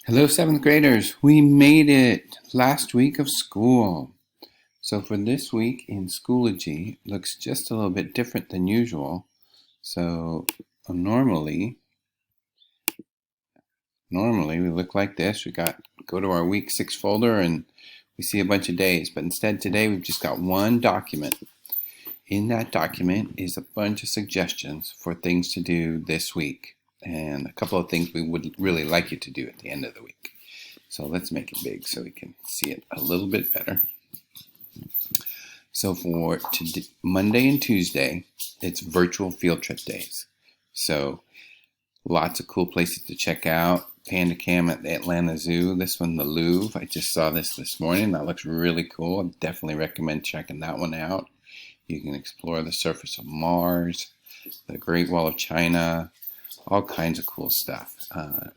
Hello, seventh graders. We made it last week of school. So for this week in Schoology, it looks just a little bit different than usual. So normally we look like this. Go to our week 6 folder and we see a bunch of days. But instead today we've just got one document. In that document is a bunch of suggestions for things to do this week and a couple of things we would really like you to do at the end of the week. So let's make it big so we can see it a little bit better. So for Monday and Tuesday, it's virtual field trip days. So lots of cool places to check out. Panda Cam at the Atlanta Zoo. This one, the Louvre. I just saw this morning. That looks really cool. I definitely recommend checking that one out. You can explore the surface of Mars, the Great Wall of China, all kinds of cool stuff.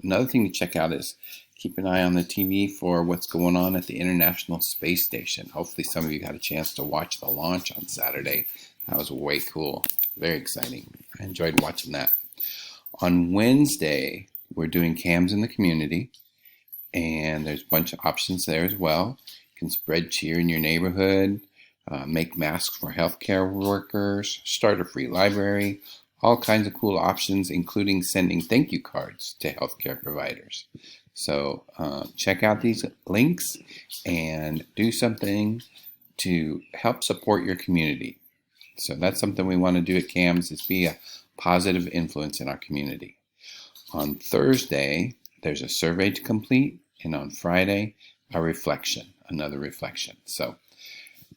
Another thing to check out is keep an eye on the TV for what's going on at the International Space Station. Hopefully some of you got a chance to watch the launch on Saturday. That was way cool. Very exciting. I enjoyed watching that. On Wednesday, we're doing cams in the community, and there's a bunch of options there as well. You can spread cheer in your neighborhood, make masks for healthcare workers, start a free library, all kinds of cool options, including sending thank you cards to healthcare providers. So check out these links and do something to help support your community. So that's something we want to do at CAMS, is be a positive influence in our community. On Thursday, there's a survey to complete, and on Friday, another reflection. So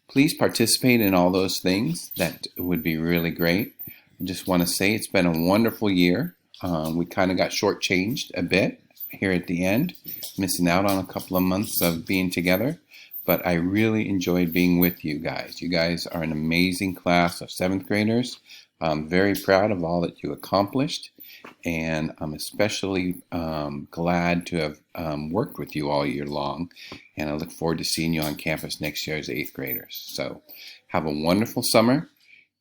please participate in all those things. That would be really great. I just want to say it's been a wonderful year. We kind of got shortchanged a bit here at the end, missing out on a couple of months of being together, but I really enjoyed being with you guys. You guys are an amazing class of 7th graders. I'm very proud of all that you accomplished, and I'm especially glad to have worked with you all year long, and I look forward to seeing you on campus next year as 8th graders. So have a wonderful summer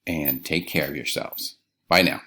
and take care of yourselves. Bye now.